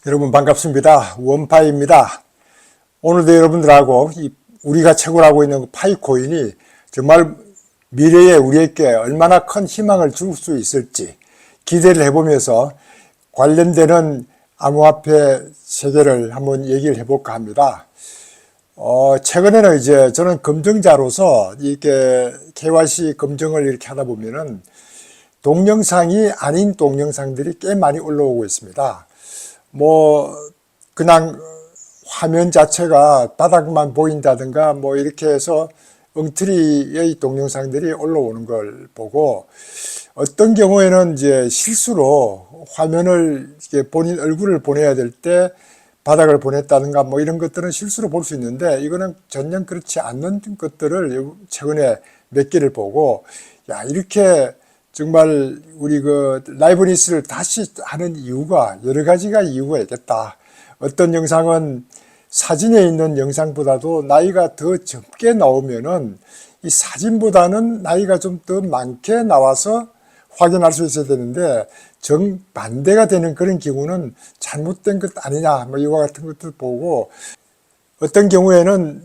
여러분 반갑습니다. 원파이입니다. 오늘도 여러분들하고 우리가 채굴하고 있는 파이코인이 정말 미래에 우리에게 얼마나 큰 희망을 줄 수 있을지 기대를 해보면서 관련되는 암호화폐 세계를 한번 얘기를 해볼까 합니다. 최근에는 이제 저는 검증자로서 이렇게 KYC 검증을 이렇게 하다 보면은 동영상이 아닌 동영상들이 꽤 많이 올라오고 있습니다. 그냥 화면 자체가 바닥만 보인다든가 이렇게 해서 엉터리의 동영상들이 올라오는 걸 보고, 어떤 경우에는 이제 실수로 화면을 본인 얼굴을 보내야 될 때 바닥을 보냈다든가 이런 것들은 실수로 볼 수 있는데, 이거는 전혀 그렇지 않는 것들을 최근에 몇 개를 보고, 야, 이렇게 정말 우리 라이브니스를 다시 하는 이유가 여러 가지가 이유가 있겠다. 어떤 영상은 사진에 있는 영상보다도 나이가 더 적게 나오면은 이 사진보다는 나이가 좀 더 많게 나와서 확인할 수 있어야 되는데, 정반대가 되는 그런 경우는 잘못된 것 아니냐 이와 같은 것들 보고, 어떤 경우에는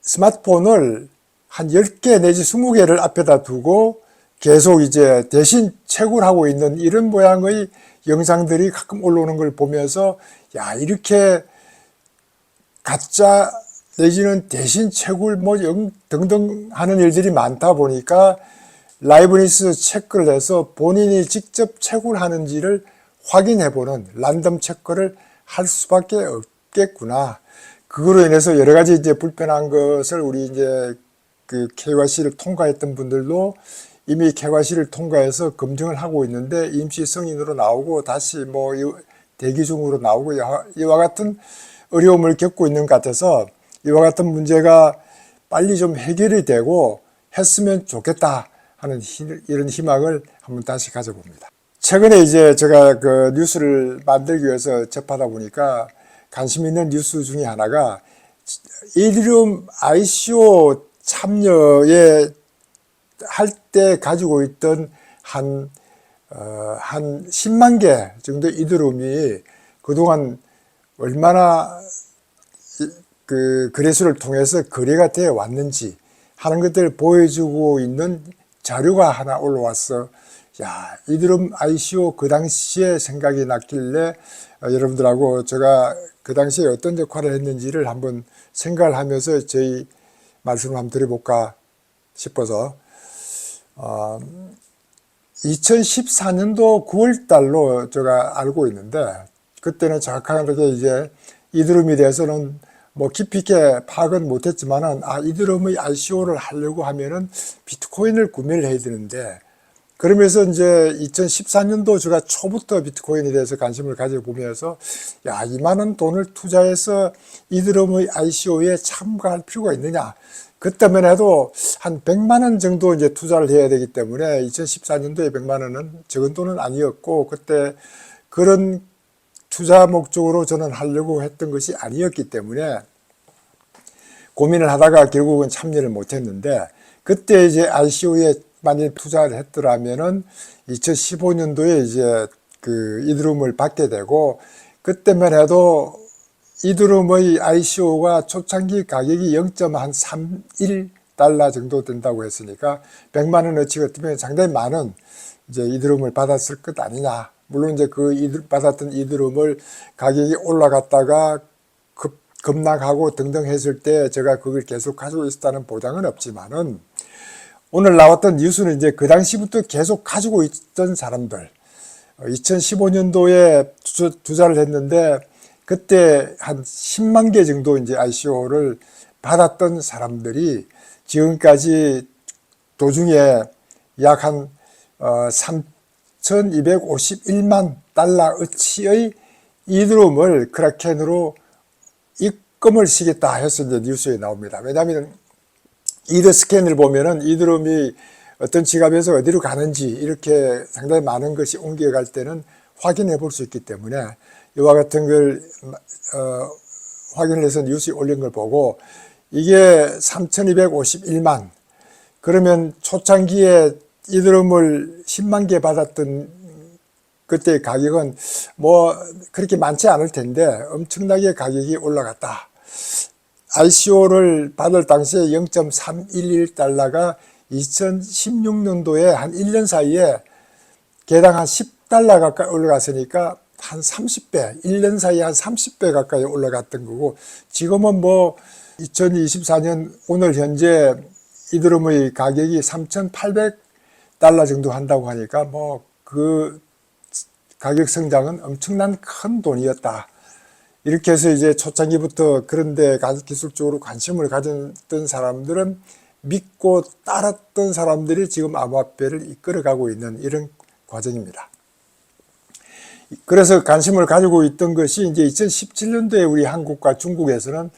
스마트폰을 한 10개 내지 20개를 앞에다 두고 계속 이제 대신 채굴하고 있는 이런 모양의 영상들이 가끔 올라오는 걸 보면서, 야, 이렇게 가짜 내지는 대신 채굴 등등 하는 일들이 많다 보니까 라이브니스 체크를 해서 본인이 직접 채굴하는지를 확인해보는 랜덤 체크를 할 수밖에 없겠구나. 그거로 인해서 여러 가지 이제 불편한 것을 우리 이제 KYC를 통과했던 분들도 이미 KYC를 통과해서 검증을 하고 있는데 임시 승인으로 나오고 다시 대기 중으로 나오고 이와 같은 어려움을 겪고 있는 것 같아서, 이와 같은 문제가 빨리 좀 해결이 되고 했으면 좋겠다 하는 이런 희망을 한번 다시 가져봅니다. 최근에 이제 제가 뉴스를 만들기 위해서 접하다 보니까 관심 있는 뉴스 중에 하나가 이더리움 ICO 참여에 할 때 가지고 있던 한 10만 개 정도 이더리움이 그동안 얼마나 거래소를 통해서 거래가 되어 왔는지 하는 것들을 보여주고 있는 자료가 하나 올라왔어. 야, 이더리움 ICO 그 당시에 생각이 났길래 여러분들하고 제가 그 당시에 어떤 역할을 했는지를 한번 생각을 하면서 저희 말씀을 한번 드려볼까 싶어서, 2014년도 9월 달로 제가 알고 있는데, 그때는 정확하게 이제 이더리움에 대해서는 깊이 있게 파악은 못했지만은, 이더리움의 ICO를 하려고 하면은 비트코인을 구매를 해야 되는데, 그러면서 이제 2014년도 제가 초부터 비트코인에 대해서 관심을 가져보면서, 야, 이만한 돈을 투자해서 이더리움의 ICO에 참가할 필요가 있느냐. 그때만 해도 한 100만 원 정도 이제 투자를 해야 되기 때문에 2014년도에 100만 원은 적은 돈은 아니었고, 그때 그런 투자 목적으로 저는 하려고 했던 것이 아니었기 때문에 고민을 하다가 결국은 참여를 못 했는데, 그때 이제 ICO에 만약 투자를 했더라면은 2015년도에 이제 이더리움을 받게 되고, 그때만 해도 이더리움의 ICO가 초창기 가격이 0.31달러 정도 된다고 했으니까 100만 원어치가 되면 상당히 많은 이제 이더리움을 받았을 것 아니냐. 물론 이제 받았던 이더리움을 가격이 올라갔다가 급락하고 등등 했을 때 제가 그걸 계속 가지고 있었다는 보장은 없지만은, 오늘 나왔던 뉴스는 이제 그 당시부터 계속 가지고 있던 사람들, 2015년도에 투자를 했는데 그때 한 10만 개 정도 이제 ICO를 받았던 사람들이 지금까지 도중에 약 한 3,251만 달러어치의 이더리움을 크라켄으로 입금을 시켰다 해서 이제 뉴스에 나옵니다. 왜냐하면 이더스캔을 보면은 이더리움이 어떤 지갑에서 어디로 가는지 이렇게 상당히 많은 것이 옮겨갈 때는 확인해 볼 수 있기 때문에, 이와 같은 걸 확인을 해서 뉴스에 올린 걸 보고, 이게 3,251만, 그러면 초창기에 이더리움을 10만 개 받았던 그때 가격은 뭐 그렇게 많지 않을 텐데 엄청나게 가격이 올라갔다. ICO를 받을 당시에 0.311달러가 2016년도에 한 1년 사이에 개당 한 10달러 가까이 올라갔으니까 한 30배, 1년 사이에 한 30배 가까이 올라갔던 거고, 지금은 뭐 2024년 오늘 현재 이더리움의 가격이 3,800달러 정도 한다고 하니까 뭐 그 가격 성장은 엄청난 큰 돈이었다. 이렇게 해서 이제 초창기부터 그런데 기술적으로 관심을 가졌던 사람들은 믿고 따랐던 사람들이 지금 암호화폐를 이끌어가고 있는 이런 과정입니다. 그래서 관심을 가지고 있던 것이 이제 2017년도에 우리 한국과 중국에서는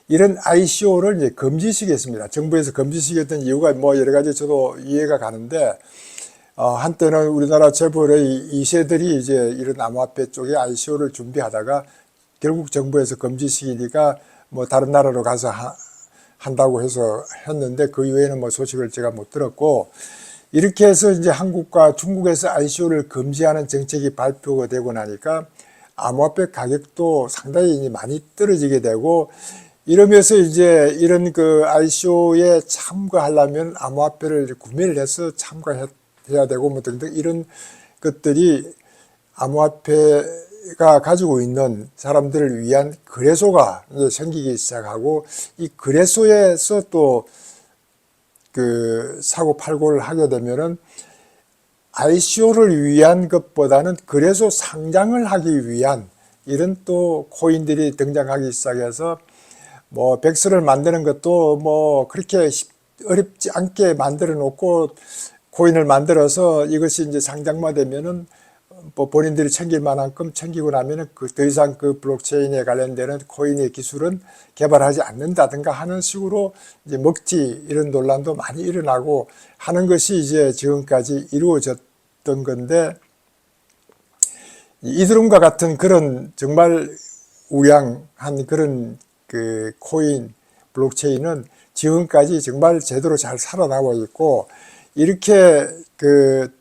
이런 ICO를 이제 금지시켰습니다. 정부에서 금지시켰던 이유가 뭐 여러 가지 저도 이해가 가는데, 한때는 우리나라 재벌의 2세들이 이제 이런 암호화폐 쪽에 ICO를 준비하다가 결국 정부에서 금지시키니까 뭐 다른 나라로 가서 한다고 해서 했는데 그 이후에는 뭐 소식을 제가 못 들었고, 이렇게 해서 이제 한국과 중국에서 ICO를 금지하는 정책이 발표가 되고 나니까 암호화폐 가격도 상당히 많이 떨어지게 되고, 이러면서 이제 이런 그 ICO에 참가하려면 암호화폐를 구매를 해서 참가해야 되고 뭐 등등 이런 것들이 암호화폐가 가지고 있는 사람들을 위한 거래소가 이제 생기기 시작하고, 이 거래소에서 또 그 사고 팔고를 하게 되면은 ICO를 위한 것보다는 거래소 상장을 하기 위한 이런 또 코인들이 등장하기 시작해서, 뭐 백서를 만드는 것도 뭐 그렇게 어렵지 않게 만들어 놓고 코인을 만들어서 이것이 이제 상장만 되면은 뭐 본인들이 챙길 만큼 챙기고 나면은 더 이상 그 블록체인에 관련되는 코인의 기술은 개발하지 않는다든가 하는 식으로 이제 먹튀 이런 논란도 많이 일어나고 하는 것이 이제 지금까지 이루어졌던 건데, 이드룸과 같은 그런 정말 우량한 그런 그 코인 블록체인은 지금까지 정말 제대로 잘 살아나고 있고, 이렇게 그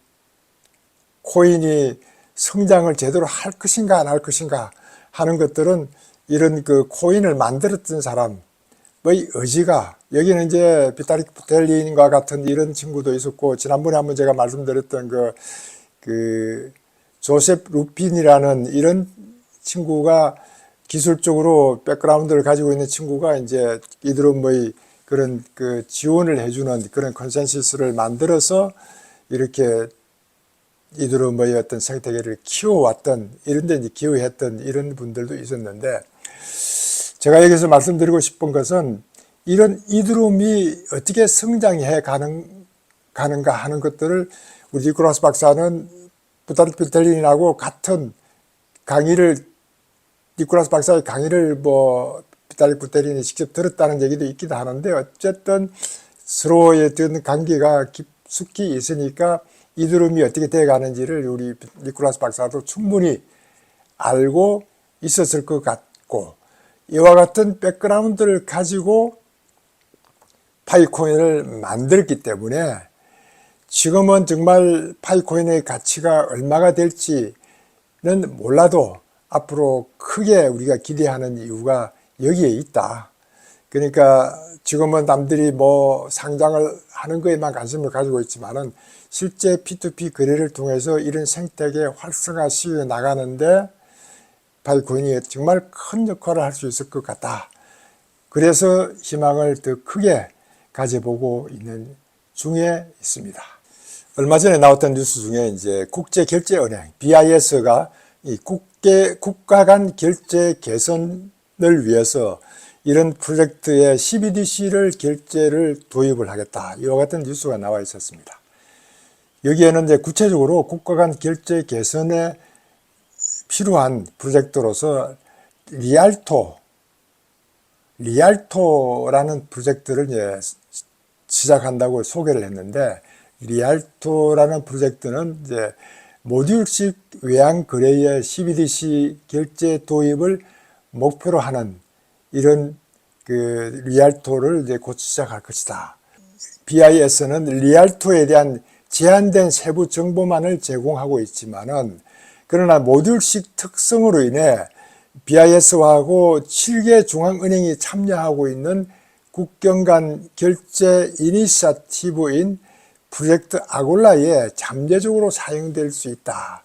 코인이 성장을 제대로 할 것인가 안 할 것인가 하는 것들은 이런 그 코인을 만들었던 사람의 의지가, 여기는 이제 비타릭 부텔린과 같은 이런 친구도 있었고, 지난번에 한번 제가 말씀드렸던 그 조셉 루핀이라는 이런 친구가 기술적으로 백그라운드를 가지고 있는 친구가 이제 이드룸의 그런 그 지원을 해주는 그런 컨센서스를 만들어서 이렇게 이드룸의 어떤 생태계를 키워왔던, 이런 데 이제 기여했던 이런 분들도 있었는데, 제가 여기서 말씀드리고 싶은 것은 이런 이드룸이 어떻게 성장해 가는가 하는 것들을 우리 니콜라스 박사는 부타릭 부텔린하고 같은 강의를, 니콜라스 박사의 강의를 뭐 비타릭 부텔린이 직접 들었다는 얘기도 있기도 하는데, 어쨌든 서로의 어떤 관계가 깊숙이 있으니까 이드룸이 어떻게 되어가는지를 우리 니콜라스 박사도 충분히 알고 있었을 것 같고, 이와 같은 백그라운드를 가지고 파이코인을 만들었기 때문에 지금은 정말 파이코인의 가치가 얼마가 될지는 몰라도 앞으로 크게 우리가 기대하는 이유가 여기에 있다. 그러니까 지금은 남들이 뭐 상장을 하는 거에만 관심을 가지고 있지만은 실제 P2P 거래를 통해서 이런 생태계 활성화시켜 나가는데 파이코인이 정말 큰 역할을 할 수 있을 것 같다. 그래서 희망을 더 크게 가져보고 있는 중에 있습니다. 얼마 전에 나왔던 뉴스 중에 이제 국제결제은행 BIS가 이 국가 간 결제 개선을 위해서 이런 프로젝트에 CBDC를 결제를 도입을 하겠다, 이와 같은 뉴스가 나와 있었습니다. 여기에는 이제 구체적으로 국가 간 결제 개선에 필요한 프로젝트로서 리알토라는 프로젝트를 이제 시작한다고 소개를 했는데, 리알토라는 프로젝트는 이제 모듈식 외환 거래의 CBDC 결제 도입을 목표로 하는 이런 그 리알토를 이제 곧 시작할 것이다. BIS는 리알토에 대한 제한된 세부 정보만을 제공하고 있지만은 그러나 모듈식 특성으로 인해 BIS하고 7개 중앙은행이 참여하고 있는 국경 간 결제 이니셔티브인 프로젝트 아골라에 잠재적으로 사용될 수 있다.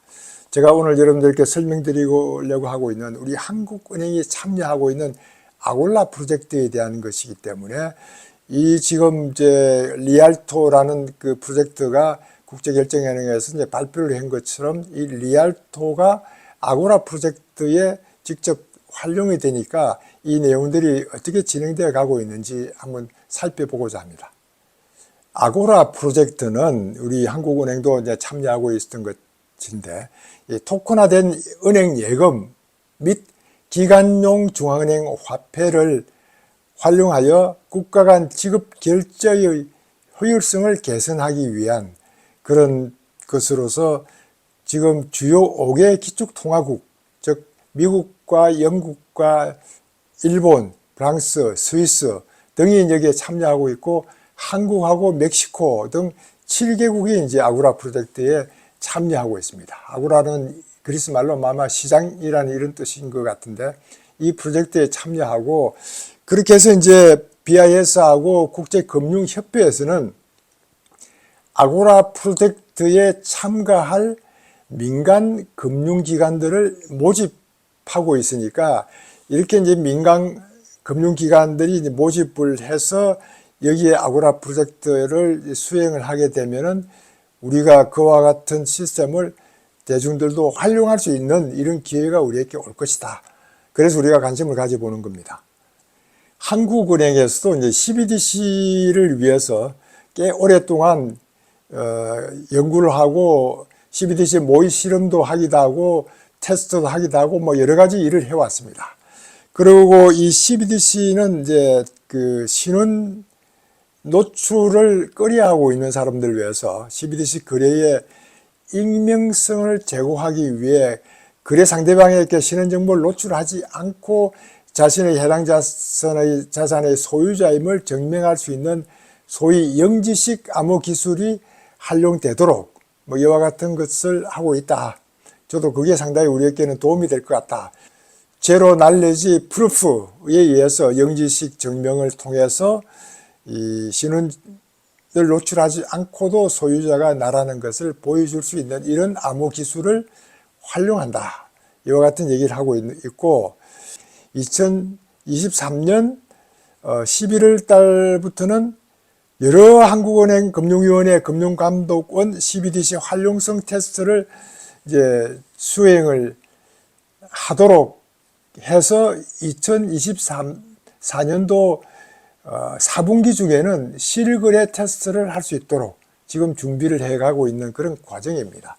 제가 오늘 여러분들께 설명드리려고 하고 있는 우리 한국은행이 참여하고 있는 아골라 프로젝트에 대한 것이기 때문에 이 지금 이제 리알토라는 그 프로젝트가 국제결제은행에서 이제 발표를 한 것처럼 이 리알토가 아고라 프로젝트에 직접 활용이 되니까 이 내용들이 어떻게 진행되어 가고 있는지 한번 살펴보고자 합니다. 아고라 프로젝트는 우리 한국은행도 이제 참여하고 있었던 것인데, 이 토큰화된 은행 예금 및 기관용 중앙은행 화폐를 활용하여 국가 간 지급 결제의 효율성을 개선하기 위한 그런 것으로서 지금 주요 5개 기축통화국, 즉 미국과 영국과 일본, 프랑스, 스위스 등이 여기에 참여하고 있고, 한국하고 멕시코 등 7개국이 이제 아고라 프로젝트에 참여하고 있습니다. 아고라는 그리스 말로 아마 시장이라는 이런 뜻인 것 같은데, 이 프로젝트에 참여하고, 그렇게 해서 이제 BIS하고 국제금융협회에서는 아고라 프로젝트에 참가할 민간 금융기관들을 모집하고 있으니까, 이렇게 이제 민간 금융기관들이 이제 모집을 해서 여기에 아고라 프로젝트를 수행을 하게 되면은 우리가 그와 같은 시스템을 대중들도 활용할 수 있는 이런 기회가 우리에게 올 것이다. 그래서 우리가 관심을 가져보는 겁니다. 한국은행에서도 이제 CBDC를 위해서 꽤 오랫동안 연구를 하고 CBDC 모의 실험도 하기도 하고 테스트도 하기도 하고 뭐 여러 가지 일을 해왔습니다. 그리고 이 CBDC는 이제 그 신원 노출을 꺼려하고 있는 사람들을 위해서 CBDC 거래의 익명성을 제고하기 위해 거래 상대방에게 신원 정보를 노출하지 않고 자신의 해당 자산의 소유자임을 증명할 수 있는 소위 영지식 암호 기술이 활용되도록 뭐 이와 같은 것을 하고 있다. 저도 그게 상당히 우리에게는 도움이 될 것 같다. 제로 날레지 프루프에 의해서 영지식 증명을 통해서 이 신원을 노출하지 않고도 소유자가 나라는 것을 보여줄 수 있는 이런 암호 기술을 활용한다. 이와 같은 얘기를 하고 있고, 2023년 11월 달부터는 여러 한국은행 금융위원회 금융감독원 CBDC 활용성 테스트를 이제 수행을 하도록 해서 2024년도 4분기 중에는 실거래 테스트를 할 수 있도록 지금 준비를 해가고 있는 그런 과정입니다.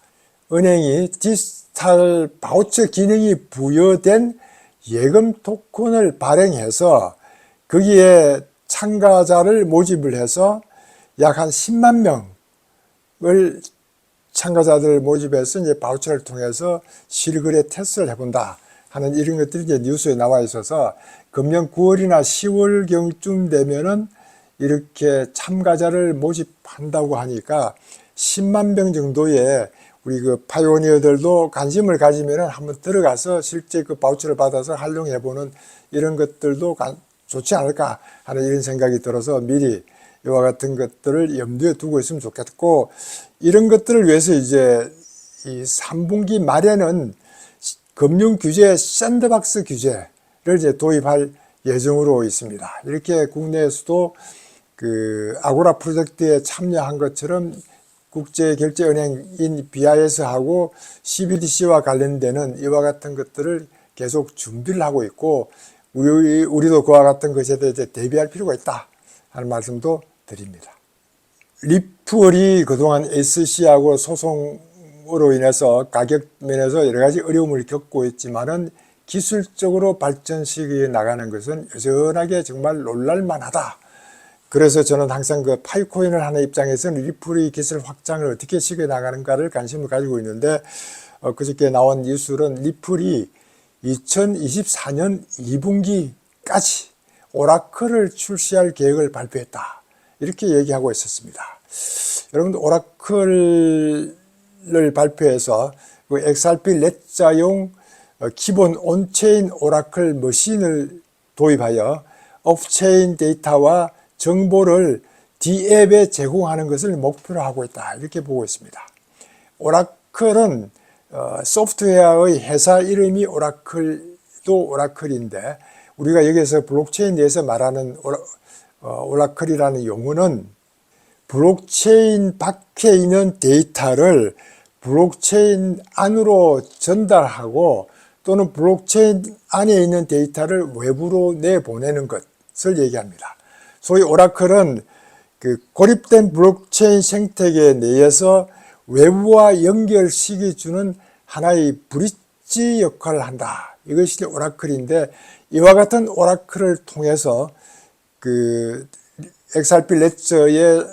은행이 디지털 바우처 기능이 부여된 예금 토큰을 발행해서 거기에 참가자를 모집을 해서 약 한 10만 명을 참가자들을 모집해서 이제 바우처를 통해서 실거래 테스트를 해본다 하는 이런 것들이 이제 뉴스에 나와 있어서 금년 9월이나 10월경쯤 되면은 이렇게 참가자를 모집한다고 하니까 10만 명 정도의 우리 그 파이오니어들도 관심을 가지면은 한번 들어가서 실제 그 바우처를 받아서 활용해보는 이런 것들도 좋지 않을까 하는 이런 생각이 들어서 미리 이와 같은 것들을 염두에 두고 있으면 좋겠고, 이런 것들을 위해서 이제 이 3분기 말에는 금융규제 샌드박스 규제를 이제 도입할 예정으로 있습니다. 이렇게 국내에서도 그 아고라 프로젝트에 참여한 것처럼 국제결제은행인 BIS하고 CBDC와 관련되는 이와 같은 것들을 계속 준비를 하고 있고, 우리도 그와 같은 것에 대해 대비할 필요가 있다 하는 말씀도 드립니다. 리플이 그동안 SC하고 소송으로 인해서 가격 면에서 여러 가지 어려움을 겪고 있지만은 기술적으로 발전시켜 나가는 것은 여전하게 정말 놀랄만하다. 그래서 저는 항상 그 파이코인을 하는 입장에서는 리플의 기술 확장을 어떻게 시켜 나가는가를 관심을 가지고 있는데, 그저께 나온 뉴스는 리플이 2024년 2분기까지 오라클을 출시할 계획을 발표했다. 이렇게 얘기하고 있었습니다. 여러분들 오라클을 발표해서 그 XRP 레자용 기본 온체인 오라클 머신을 도입하여 오프체인 데이터와 정보를 D앱에 제공하는 것을 목표로 하고 있다, 이렇게 보고 있습니다. 오라클은 소프트웨어의 회사 이름이 오라클도 오라클인데, 우리가 여기서 블록체인 내에서 말하는 오라클이라는 용어는 블록체인 밖에 있는 데이터를 블록체인 안으로 전달하고, 또는 블록체인 안에 있는 데이터를 외부로 내보내는 것을 얘기합니다. 소위 오라클은 그 고립된 블록체인 생태계 내에서 외부와 연결시켜주는 하나의 브릿지 역할을 한다, 이것이 오라클인데, 이와 같은 오라클을 통해서 그 XRP 레저에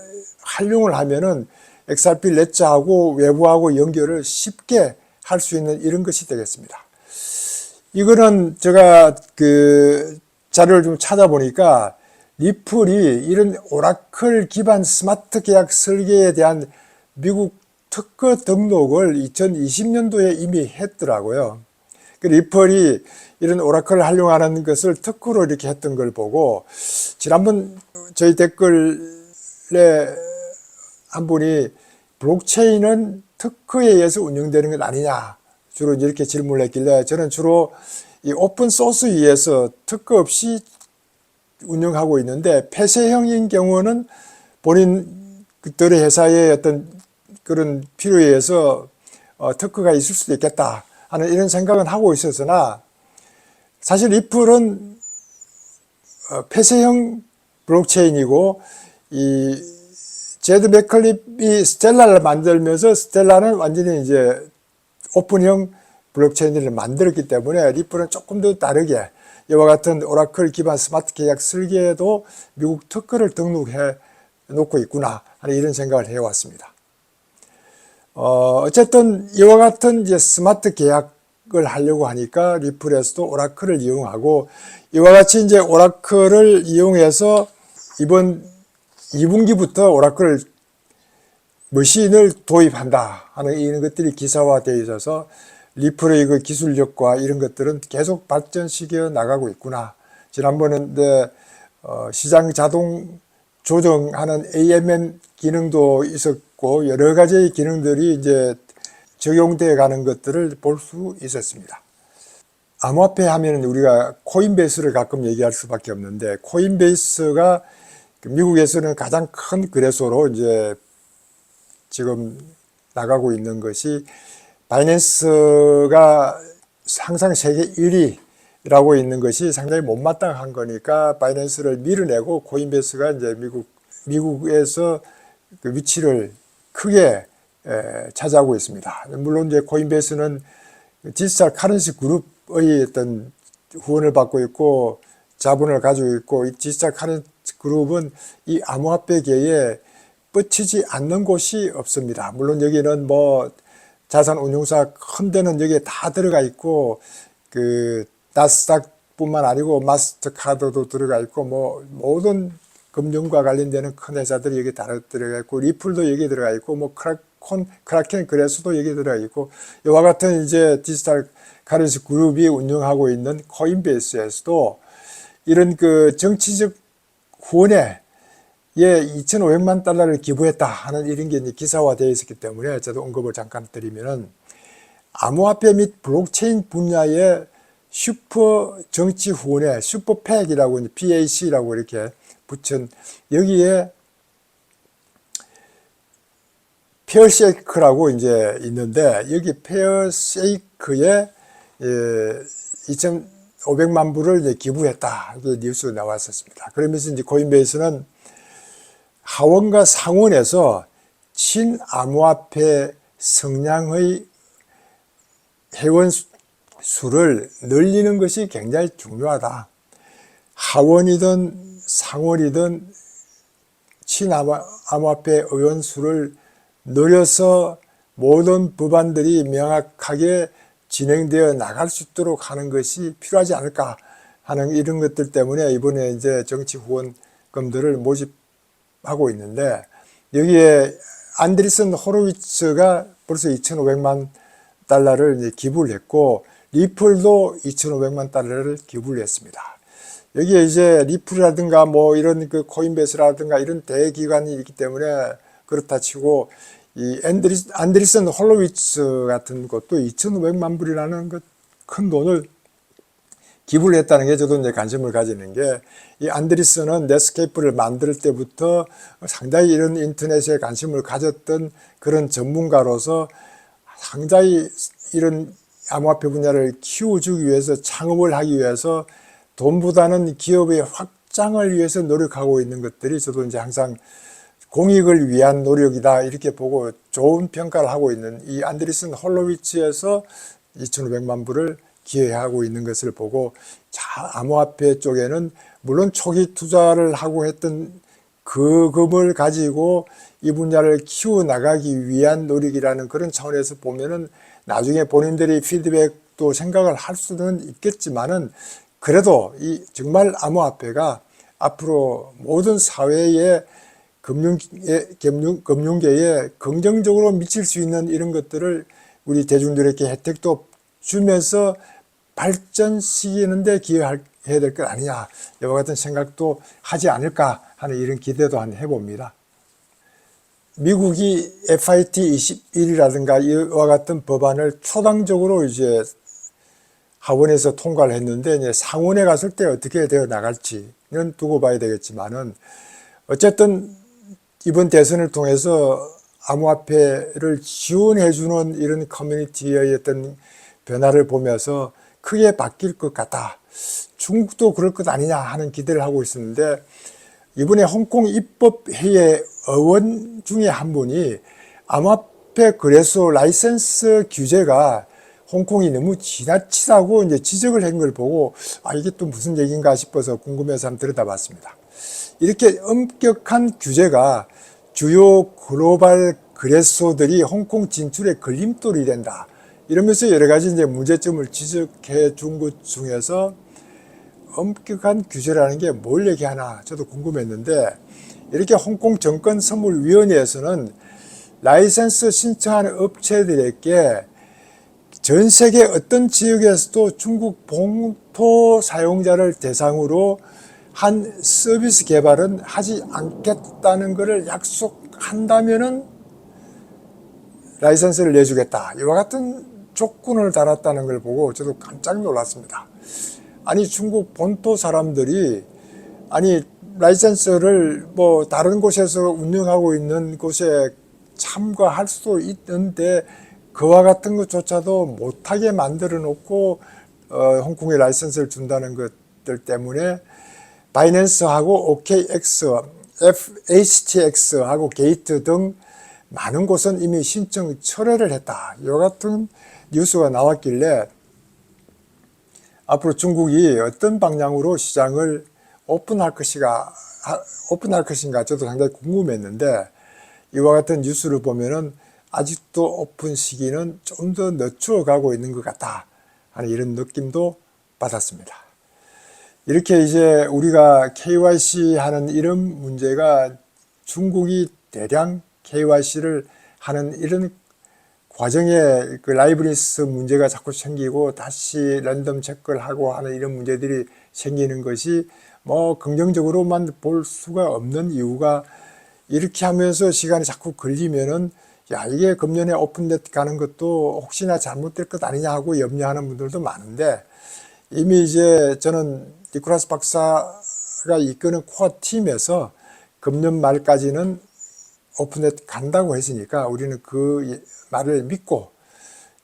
활용을 하면은 XRP 레저하고 외부하고 연결을 쉽게 할 수 있는 이런 것이 되겠습니다. 이거는 제가 그 자료를 좀 찾아보니까 리플이 이런 오라클 기반 스마트 계약 설계에 대한 미국 특허 등록을 2020년도에 이미 했더라고요. 리플이 이런 오라클을 활용하는 것을 특허로 이렇게 했던 걸 보고, 지난번 저희 댓글에 한 분이 블록체인은 특허에 의해서 운영되는 것 아니냐, 주로 이렇게 질문을 했길래, 저는 주로 이 오픈 소스 위에서 특허 없이 운영하고 있는데, 폐쇄형인 경우는 본인들의 회사의 어떤 그런 필요에 의해서 특허가 있을 수도 있겠다 하는 이런 생각은 하고 있었으나, 사실 리플은 폐쇄형 블록체인이고, 이 제드 맥클립이 스텔라를 만들면서 스텔라는 완전히 이제 오픈형 블록체인을 만들었기 때문에 리플은 조금 더 다르게 이와 같은 오라클 기반 스마트 계약 설계에도 미국 특허를 등록해 놓고 있구나 하는 이런 생각을 해왔습니다. 어쨌든 이와 같은 이제 스마트 계약을 하려고 하니까 리플에서도 오라클을 이용하고, 이와 같이 이제 오라클을 이용해서 이번 2분기부터 오라클 머신을 도입한다 하는 이런 것들이 기사화되어 있어서 리플의 그 기술력과 이런 것들은 계속 발전시켜 나가고 있구나. 지난번에 시장 자동 조정하는 AMM 기능도 있었고, 여러 가지의 기능들이 이제 적용되어 가는 것들을 볼 수 있었습니다. 암호화폐 하면 우리가 코인베이스를 가끔 얘기할 수밖에 없는데, 코인베이스가 미국에서는 가장 큰 거래소로 이제 지금 나가고 있는 것이, 바이낸스가 항상 세계 1위라고 있는 것이 상당히 못마땅한 거니까 바이낸스를 밀어내고 코인베이스가 이제 미국에서 그 위치를 크게 차지하고 있습니다. 물론 이제 코인베이스는 디지털 커런시 그룹의 어떤 후원을 받고 있고 자본을 가지고 있고, 이 디지털 커런시 그룹은 이 암호화폐계에 뻗치지 않는 곳이 없습니다. 물론 여기는 뭐 자산 운용사 큰 데는 여기에 다 들어가 있고, 그 나스닥뿐만 아니고 마스터카드도 들어가 있고, 뭐 모든 금융과 관련되는 큰 회사들이 여기 다 들어가 있고, 리플도 여기 들어가 있고, 뭐 크라켄 거래소도 여기 들어가 있고, 이와 같은 이제 디지털 커런시 그룹이 운영하고 있는 코인베이스에서도 이런 그 정치적 후원에 2,500만 달러를 기부했다 하는 이런 게 이제 기사화되어 있었기 때문에 저도 언급을 잠깐 드리면은, 암호화폐 및 블록체인 분야의 슈퍼 정치 후원회, 슈퍼팩이라고 이제 PAC라고 이렇게 붙인, 여기에 페어쉐이크라고 이제 있는데, 여기 페어쉐이크에 2,500만 불을 이제 기부했다, 이게 뉴스 나왔었습니다. 그러면서 이제 코인베이스는 하원과 상원에서 친암호화폐 성향의 회원 수를 늘리는 것이 굉장히 중요하다. 하원이든 상원이든 친암호화폐 의원 수를 늘려서 모든 법안들이 명확하게 진행되어 나갈 수 있도록 하는 것이 필요하지 않을까 하는 이런 것들 때문에 이번에 이제 정치 후원금들을 모집하고 있는데, 여기에 안드리슨 호로위츠가 벌써 2,500만 달러를 이제 기부를 했고, 리플도 2,500만 달러를 기부를 했습니다. 여기에 이제 리플이라든가 뭐 이런 그 코인베이스라든가 이런 대기관이 있기 때문에 그렇다 치고, 이 안드리슨 홀로위츠 같은 것도 2,500만 불이라는 그 큰 돈을 기부를 했다는 게 저도 이제 관심을 가지는 게, 이 안드리슨은 넷스케이프를 만들 때부터 상당히 이런 인터넷에 관심을 가졌던 그런 전문가로서 상당히 이런 암호화폐 분야를 키워주기 위해서, 창업을 하기 위해서 돈보다는 기업의 확장을 위해서 노력하고 있는 것들이 저도 이제 항상 공익을 위한 노력이다 이렇게 보고 좋은 평가를 하고 있는 이 안드리슨 홀로위츠에서 2,500만 불을 기여하고 있는 것을 보고, 자, 암호화폐 쪽에는 물론 초기 투자를 하고 했던 그 금을 가지고 이 분야를 키워나가기 위한 노력이라는 그런 차원에서 보면은 나중에 본인들이 피드백도 생각을 할 수는 있겠지만은, 그래도 이 정말 암호화폐가 앞으로 모든 사회에 금융계에 긍정적으로 미칠 수 있는 이런 것들을 우리 대중들에게 혜택도 주면서 발전시키는 데 기여해야 될 것 아니냐, 이와 같은 생각도 하지 않을까 하는 이런 기대도 해봅니다. 미국이 FIT 21이라든가 이와 같은 법안을 초당적으로 이제 하원에서 통과를 했는데, 이제 상원에 갔을 때 어떻게 되어 나갈지는 두고 봐야 되겠지만은, 어쨌든 이번 대선을 통해서 암호화폐를 지원해주는 이런 커뮤니티의 어떤 변화를 보면서 크게 바뀔 것 같다. 중국도 그럴 것 아니냐 하는 기대를 하고 있었는데, 이번에 홍콩 입법회의 의원 중에 한 분이 암호화폐 거래소 라이센스 규제가 홍콩이 너무 지나치다고 이제 지적을 한 걸 보고, 아, 이게 또 무슨 얘기인가 싶어서 궁금해서 한번 들여다봤습니다. 이렇게 엄격한 규제가 주요 글로벌 거래소들이 홍콩 진출에 걸림돌이 된다, 이러면서 여러 가지 이제 문제점을 지적해 준 것 중에서 엄격한 규제라는 게 뭘 얘기하나 저도 궁금했는데, 이렇게 홍콩 정권선물위원회에서는 라이센스 신청하는 업체들에게 전 세계 어떤 지역에서도 중국 본토 사용자를 대상으로 한 서비스 개발은 하지 않겠다는 것을 약속한다면은 라이센스를 내주겠다, 이와 같은 조건을 달았다는 걸 보고 저도 깜짝 놀랐습니다. 아니, 중국 본토 사람들이 아니 라이센스를 뭐 다른 곳에서 운영하고 있는 곳에 참가할 수도 있는데 그와 같은 것조차도 못하게 만들어 놓고 홍콩에 라이센스를 준다는 것들 때문에 바이낸스하고 OKX, FHTX하고 게이트 등 많은 곳은 이미 신청 철회를 했다, 이와 같은 뉴스가 나왔길래 앞으로 중국이 어떤 방향으로 시장을 오픈할 것인가 저도 상당히 궁금했는데, 이와 같은 뉴스를 보면은 아직도 오픈 시기는 좀 더 늦추어 가고 있는 것 같다 하는 이런 느낌도 받았습니다. 이렇게 이제 우리가 KYC 하는 이런 문제가 중국이 대량 KYC를 하는 이런 과정에 그 라이브니스 문제가 자꾸 생기고 다시 랜덤 체크를 하고 하는 이런 문제들이 생기는 것이 뭐 긍정적으로만 볼 수가 없는 이유가, 이렇게 하면서 시간이 자꾸 걸리면은 야, 이게 금년에 오픈넷 가는 것도 혹시나 잘못될 것 아니냐 하고 염려하는 분들도 많은데, 이미 이제 저는 니콜라스 박사가 이끄는 코어 팀에서 금년 말까지는 오픈넷 간다고 했으니까 우리는 그 말을 믿고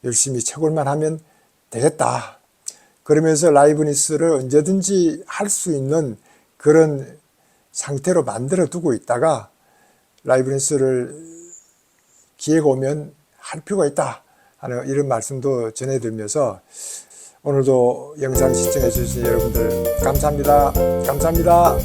열심히 채굴만 하면 되겠다. 그러면서 라이브니스를 언제든지 할 수 있는 그런 상태로 만들어 두고 있다가 라이브니스를 기회가 오면 할 필요가 있다 하는 이런 말씀도 전해드리면서, 오늘도 영상 시청해 주신 여러분들 감사합니다. 감사합니다.